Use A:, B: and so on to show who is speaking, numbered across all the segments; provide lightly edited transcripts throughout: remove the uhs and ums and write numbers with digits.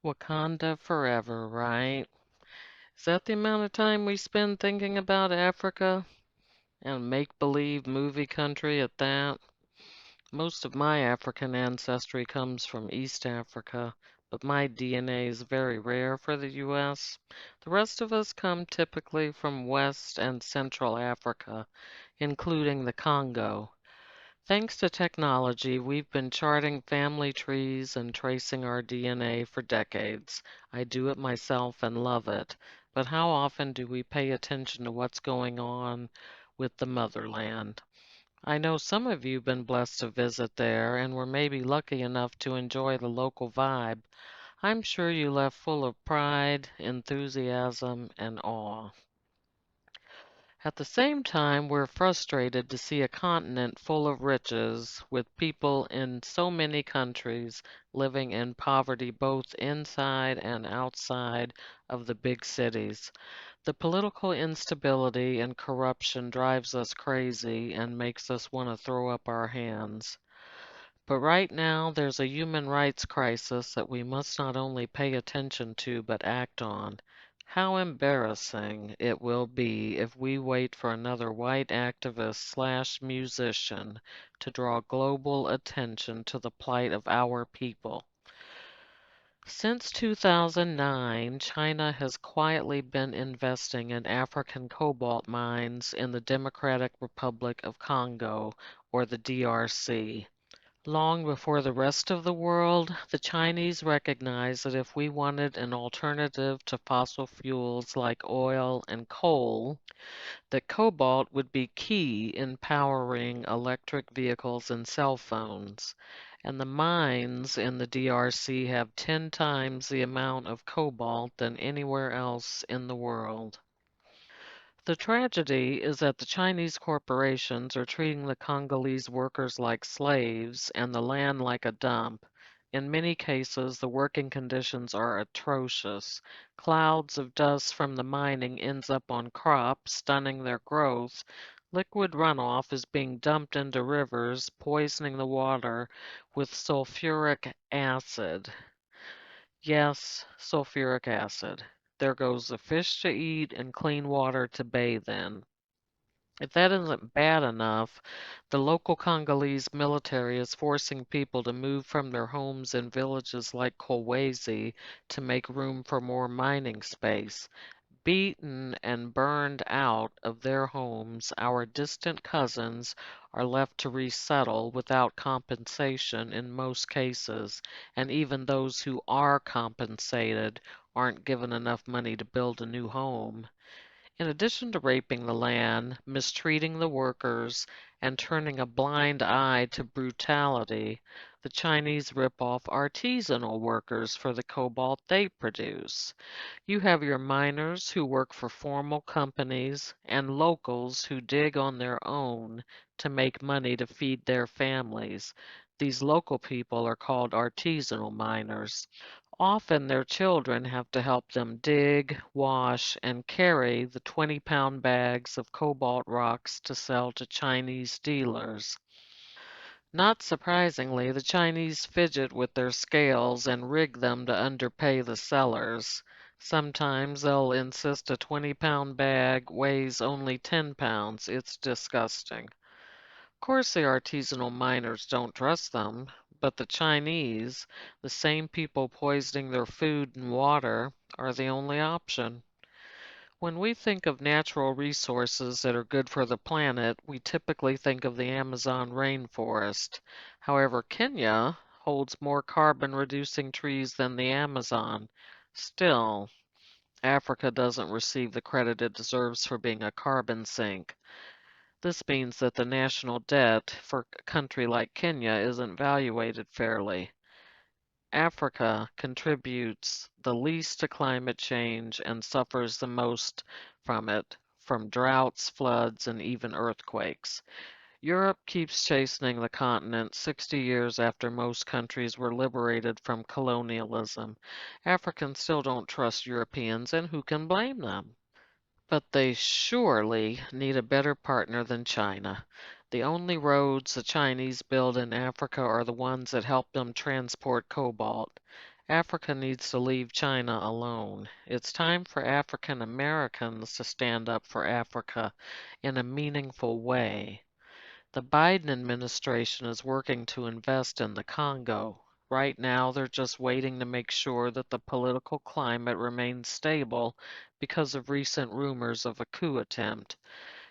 A: Wakanda forever, right? Is that the amount of time we spend thinking about Africa and make-believe movie country at that? Most of my African ancestry comes from East Africa, but my DNA is very rare for the US. The rest of us come typically from West and Central Africa, including the Congo. Thanks to technology, we've been charting family trees and tracing our DNA for decades. I do it myself and love it. But how often do we pay attention to what's going on with the Motherland? I know some of you have been blessed to visit there and were maybe lucky enough to enjoy the local vibe. I'm sure you left full of pride, enthusiasm, and awe. At the same time, we're frustrated to see a continent full of riches, with people in so many countries living in poverty both inside and outside of the big cities. The political instability and corruption drives us crazy and makes us want to throw up our hands. But right now, there's a human rights crisis that we must not only pay attention to but act on. How embarrassing it will be if we wait for another white activist slash musician to draw global attention to the plight of our people. Since 2009, China has quietly been investing in African cobalt mines in the Democratic Republic of Congo, or the DRC. Long before the rest of the world, the Chinese recognized that if we wanted an alternative to fossil fuels like oil and coal, that cobalt would be key in powering electric vehicles and cell phones. And the mines in the DRC have 10 times the amount of cobalt than anywhere else in the world. The tragedy is that the Chinese corporations are treating the Congolese workers like slaves and the land like a dump. In many cases, the working conditions are atrocious. Clouds of dust from the mining ends up on crops, stunning their growth. Liquid runoff is being dumped into rivers, poisoning the water with sulfuric acid. Yes, sulfuric acid. There goes the fish to eat and clean water to bathe in. If that isn't bad enough, the local Congolese military is forcing people to move from their homes in villages like Kolwezi to make room for more mining space. Beaten and burned out of their homes, our distant cousins are left to resettle without compensation in most cases, and even those who are compensated aren't given enough money to build a new home. In addition to raping the land, mistreating the workers, and turning a blind eye to brutality, the Chinese rip off artisanal workers for the cobalt they produce. You have your miners who work for formal companies and locals who dig on their own to make money to feed their families. These local people are called artisanal miners. Often their children have to help them dig, wash, and carry the 20-pound bags of cobalt rocks to sell to Chinese dealers. Not surprisingly, the Chinese fidget with their scales and rig them to underpay the sellers. Sometimes they'll insist a 20-pound bag weighs only 10 pounds. It's disgusting. Of course, the artisanal miners don't trust them, but the Chinese, the same people poisoning their food and water, are the only option. When we think of natural resources that are good for the planet, we typically think of the Amazon rainforest. However, Kenya holds more carbon reducing trees than the Amazon. Still, Africa doesn't receive the credit it deserves for being a carbon sink. This means that the national debt for a country like Kenya isn't valuated fairly. Africa contributes the least to climate change and suffers the most from it, from droughts, floods, and even earthquakes. Europe keeps chastening the continent 60 years after most countries were liberated from colonialism. Africans still don't trust Europeans, and who can blame them? But they surely need a better partner than China. The only roads the Chinese build in Africa are the ones that help them transport cobalt. Africa needs to leave China alone. It's time for African Americans to stand up for Africa in a meaningful way. The Biden administration is working to invest in the Congo. Right now, they're just waiting to make sure that the political climate remains stable because of recent rumors of a coup attempt.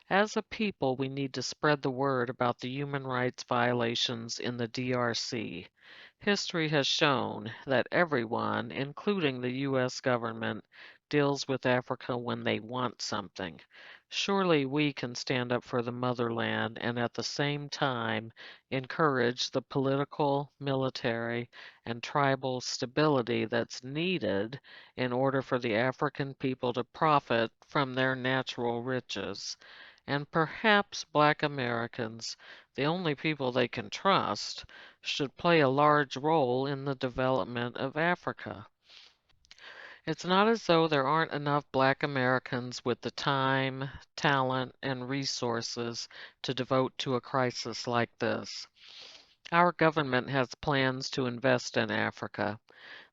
A: As a people, we need to spread the word about the human rights violations in the DRC. History has shown that everyone, including the U.S. government, deals with Africa when they want something. Surely we can stand up for the motherland and at the same time encourage the political, military, and tribal stability that's needed in order for the African people to profit from their natural riches. And perhaps Black Americans, the only people they can trust, should play a large role in the development of Africa. It's not as though there aren't enough Black Americans with the time, talent, and resources to devote to a crisis like this. Our government has plans to invest in Africa.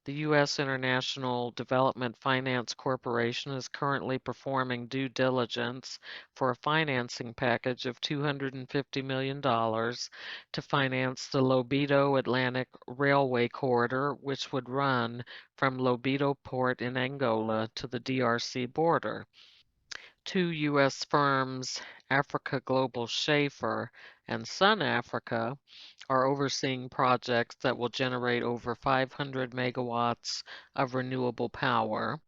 A: The U.S. International Development Finance Corporation is currently performing due diligence for a financing package of $250 million to finance the Lobito Atlantic Railway Corridor, which would run from Lobito Port in Angola to the DRC border. Two U.S. firms, Africa Global Schaefer and Sun Africa, are overseeing projects that will generate over 500 megawatts of renewable power,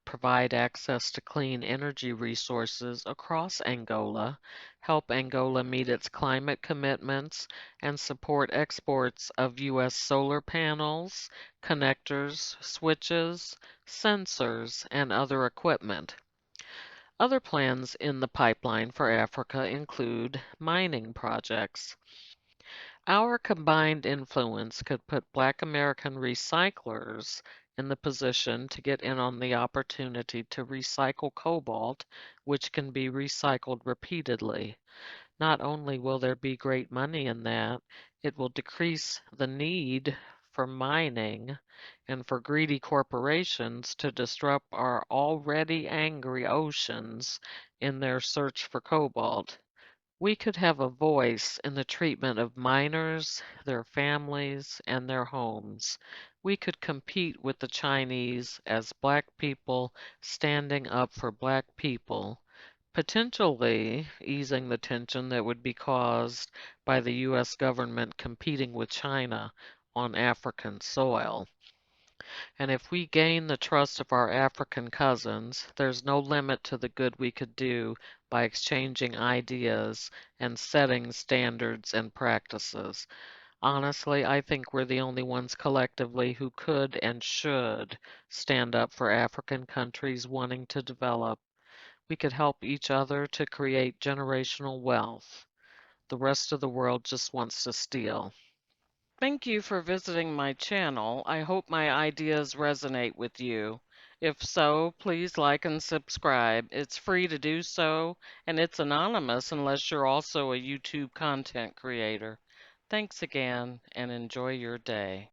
A: provide access to clean energy resources across Angola, help Angola meet its climate commitments, and support exports of U.S. solar panels, connectors, switches, sensors, and other equipment. Other plans in the pipeline for Africa include mining projects. Our combined influence could put Black American recyclers in the position to get in on the opportunity to recycle cobalt, which can be recycled repeatedly. Not only will there be great money in that, it will decrease the need for mining and for greedy corporations to disrupt our already angry oceans in their search for cobalt. We could have a voice in the treatment of miners, their families, and their homes. We could compete with the Chinese as Black people standing up for Black people, potentially easing the tension that would be caused by the U.S. government competing with China on African soil. And if we gain the trust of our African cousins, there's no limit to the good we could do by exchanging ideas and setting standards and practices. Honestly, I think we're the only ones collectively who could and should stand up for African countries wanting to develop. We could help each other to create generational wealth. The rest of the world just wants to steal. Thank you for visiting my channel. I hope my ideas resonate with you. If so, please like and subscribe. It's free to do so, and it's anonymous unless you're also a YouTube content creator. Thanks again, and enjoy your day.